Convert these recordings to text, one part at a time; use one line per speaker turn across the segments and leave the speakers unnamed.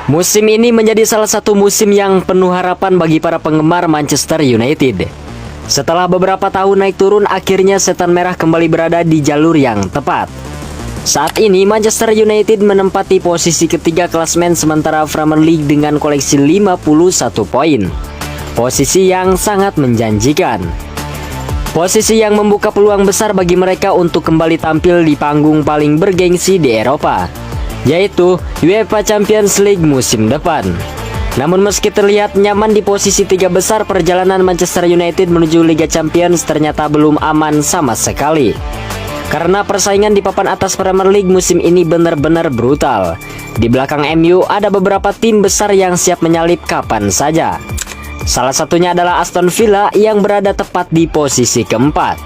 Musim ini menjadi salah satu musim yang penuh harapan bagi para penggemar Manchester United. Setelah beberapa tahun naik turun, akhirnya Setan Merah kembali berada di jalur yang tepat. Saat ini Manchester United menempati posisi ketiga klasemen sementara Premier League dengan koleksi 51 poin. Posisi yang sangat menjanjikan. Posisi yang membuka peluang besar bagi mereka untuk kembali tampil di panggung paling bergengsi di Eropa, yaitu UEFA Champions League musim depan. Namun meski terlihat nyaman di posisi tiga besar, perjalanan Manchester United menuju Liga Champions ternyata belum aman sama sekali. Karena persaingan di papan atas Premier League musim ini benar-benar brutal. Di belakang MU ada beberapa tim besar yang siap menyalip kapan saja. Salah satunya adalah Aston Villa yang berada tepat di posisi keempat.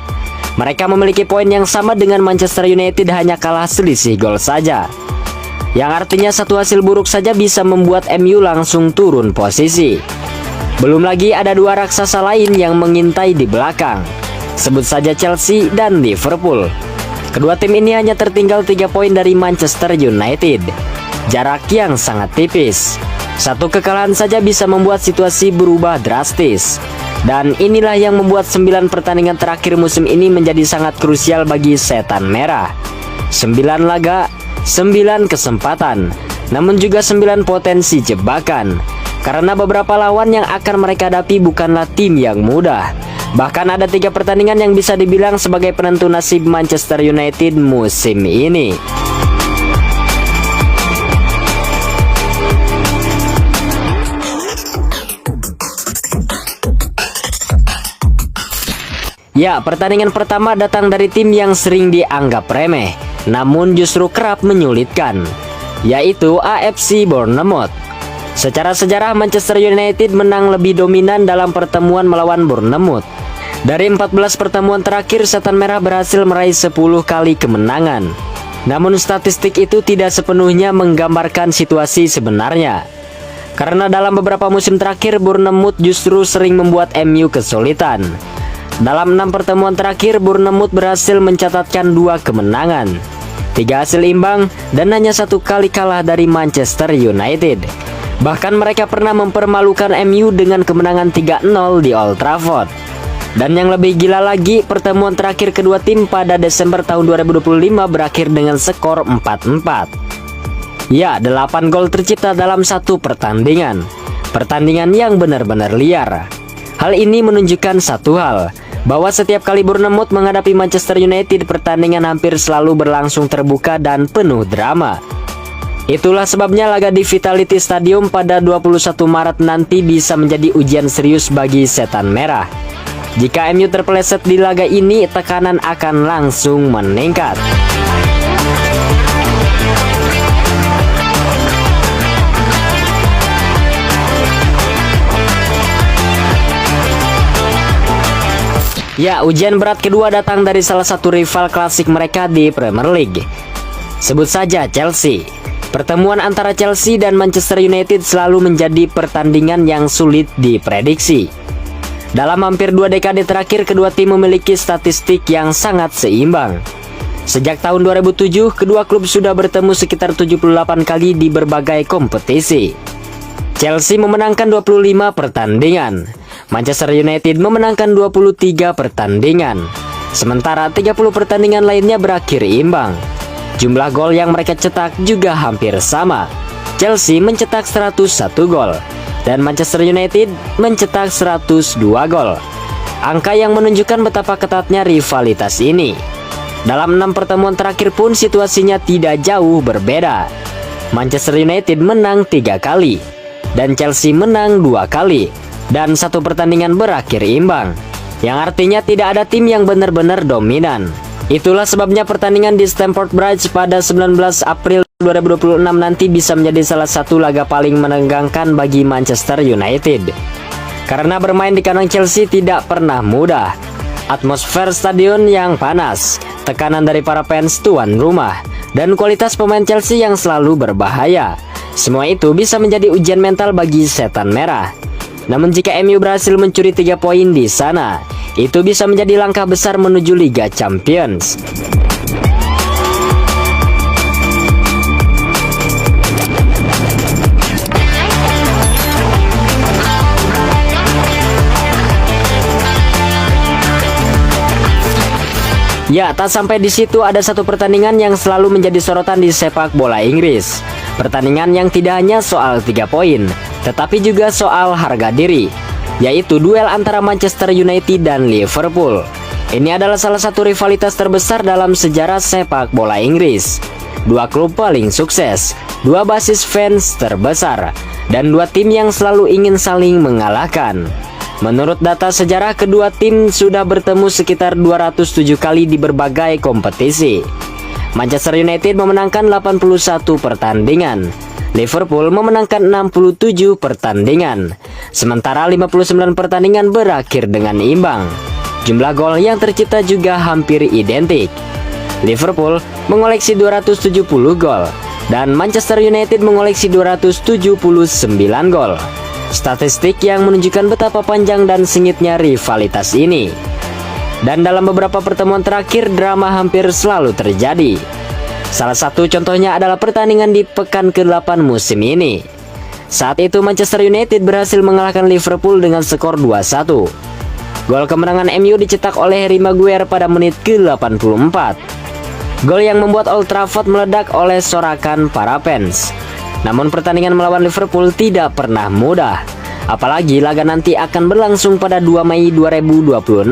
Mereka memiliki poin yang sama dengan Manchester United, hanya kalah selisih gol saja. Yang artinya satu hasil buruk saja bisa membuat MU langsung turun posisi. Belum lagi ada dua raksasa lain yang mengintai di belakang. Sebut saja Chelsea dan Liverpool. Kedua tim ini hanya tertinggal 3 poin dari Manchester United. Jarak yang sangat tipis. Satu kekalahan saja bisa membuat situasi berubah drastis. Dan inilah yang membuat 9 pertandingan terakhir musim ini menjadi sangat krusial bagi Setan Merah. 9 laga, 9 kesempatan, namun juga 9 potensi jebakan. Karena beberapa lawan yang akan mereka hadapi bukanlah tim yang mudah. Bahkan ada 3 pertandingan yang bisa dibilang sebagai penentu nasib Manchester United musim ini. Ya, pertandingan pertama datang dari tim yang sering dianggap remeh, namun justru kerap menyulitkan, yaitu AFC Bournemouth. Secara sejarah Manchester United menang lebih dominan dalam pertemuan melawan Bournemouth. Dari 14 pertemuan terakhir, Setan Merah berhasil meraih 10 kali kemenangan. Namun statistik itu tidak sepenuhnya menggambarkan situasi sebenarnya. Karena dalam beberapa musim terakhir Bournemouth justru sering membuat MU kesulitan. Dalam 6 pertemuan terakhir, Bournemouth berhasil mencatatkan 2 kemenangan, 3 hasil imbang, dan hanya 1 kali kalah dari Manchester United. Bahkan mereka pernah mempermalukan MU dengan kemenangan 3-0 di Old Trafford. Dan yang lebih gila lagi, pertemuan terakhir kedua tim pada Desember tahun 2025 berakhir dengan skor 4-4. Ya, 8 gol tercipta dalam satu pertandingan. Pertandingan yang benar-benar liar. Hal ini menunjukkan satu hal, bahwa setiap kali Bournemouth menghadapi Manchester United, pertandingan hampir selalu berlangsung terbuka dan penuh drama. Itulah sebabnya laga di Vitality Stadium pada 21 Maret nanti bisa menjadi ujian serius bagi Setan Merah. Jika MU terpeleset di laga ini, tekanan akan langsung meningkat. Ya, ujian berat kedua datang dari salah satu rival klasik mereka di Premier League. Sebut saja Chelsea. Pertemuan antara Chelsea dan Manchester United selalu menjadi pertandingan yang sulit diprediksi. Dalam hampir 2 dekade terakhir, kedua tim memiliki statistik yang sangat seimbang. Sejak tahun 2007, kedua klub sudah bertemu sekitar 78 kali di berbagai kompetisi. Chelsea memenangkan 25 pertandingan. Manchester United memenangkan 23 pertandingan. Sementara 30 pertandingan lainnya berakhir imbang. Jumlah gol yang mereka cetak juga hampir sama. Chelsea mencetak 101 gol dan Manchester United mencetak 102 gol. Angka yang menunjukkan betapa ketatnya rivalitas ini. Dalam 6 pertemuan terakhir pun situasinya tidak jauh berbeda. Manchester United menang 3 kali dan Chelsea menang 2 kali. Dan 1 pertandingan berakhir imbang, yang artinya tidak ada tim yang benar-benar dominan. Itulah sebabnya pertandingan di Stamford Bridge pada 19 April 2026 nanti bisa menjadi salah satu laga paling menegangkan bagi Manchester United. Karena bermain di kandang Chelsea tidak pernah mudah. Atmosfer stadion yang panas, tekanan dari para fans tuan rumah, dan kualitas pemain Chelsea yang selalu berbahaya. Semua itu bisa menjadi ujian mental bagi Setan Merah. Namun jika MU berhasil mencuri 3 poin di sana, itu bisa menjadi langkah besar menuju Liga Champions. Ya, tak sampai di situ, ada satu pertandingan yang selalu menjadi sorotan di sepak bola Inggris. Pertandingan yang tidak hanya soal 3 poin, tetapi juga soal harga diri, yaitu duel antara Manchester United dan Liverpool. Ini adalah salah satu rivalitas terbesar dalam sejarah sepak bola Inggris. Dua klub paling sukses, dua basis fans terbesar, dan dua tim yang selalu ingin saling mengalahkan. Menurut data sejarah, kedua tim sudah bertemu sekitar 207 kali di berbagai kompetisi. Manchester United memenangkan 81 pertandingan, Liverpool memenangkan 67 pertandingan, sementara 59 pertandingan berakhir dengan imbang. Jumlah gol yang tercipta juga hampir identik. Liverpool mengoleksi 270 gol, dan Manchester United mengoleksi 279 gol. Statistik yang menunjukkan betapa panjang dan sengitnya rivalitas ini. Dan dalam beberapa pertemuan terakhir, drama hampir selalu terjadi. Salah satu contohnya adalah pertandingan di pekan ke-8 musim ini. Saat itu Manchester United berhasil mengalahkan Liverpool dengan skor 2-1. Gol kemenangan MU dicetak oleh Harry Maguire pada menit ke-84. Gol yang membuat Old Trafford meledak oleh sorakan para fans. Namun pertandingan melawan Liverpool tidak pernah mudah, apalagi laga nanti akan berlangsung pada 2 Mei 2026.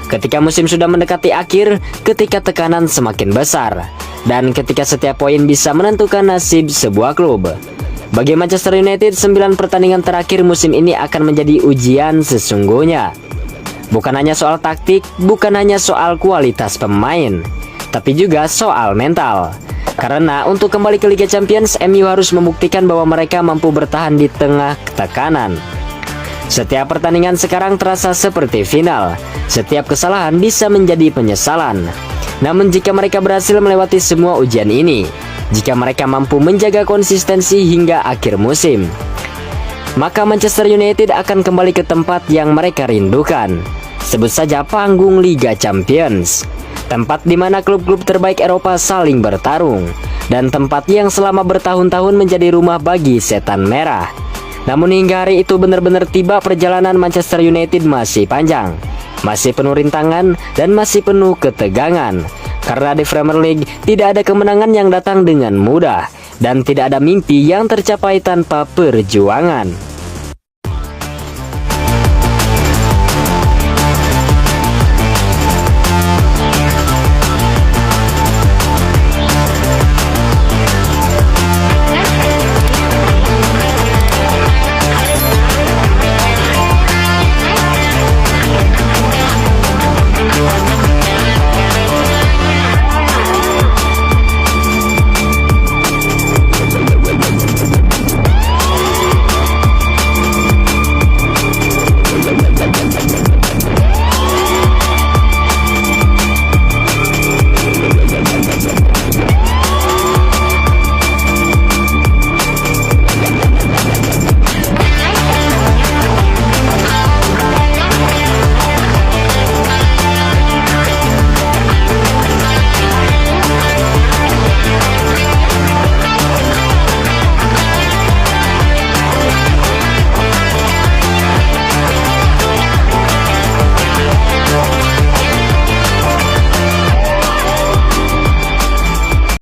Ketika musim sudah mendekati akhir, ketika tekanan semakin besar, dan ketika setiap poin bisa menentukan nasib sebuah klub. Bagi Manchester United, 9 pertandingan terakhir musim ini akan menjadi ujian sesungguhnya. Bukan hanya soal taktik, bukan hanya soal kualitas pemain, tapi juga soal mental. Karena untuk kembali ke Liga Champions, MU harus membuktikan bahwa mereka mampu bertahan di tengah tekanan. Setiap pertandingan sekarang terasa seperti final. Setiap kesalahan bisa menjadi penyesalan. Namun jika mereka berhasil melewati semua ujian ini, jika mereka mampu menjaga konsistensi hingga akhir musim, maka Manchester United akan kembali ke tempat yang mereka rindukan. Sebut saja panggung Liga Champions. Tempat di mana klub-klub terbaik Eropa saling bertarung, dan tempat yang selama bertahun-tahun menjadi rumah bagi setan merah. Namun hingga hari itu benar-benar tiba, perjalanan Manchester United masih panjang, masih penuh rintangan, dan masih penuh ketegangan. Karena di Premier League tidak ada kemenangan yang datang dengan mudah, dan tidak ada mimpi yang tercapai tanpa perjuangan.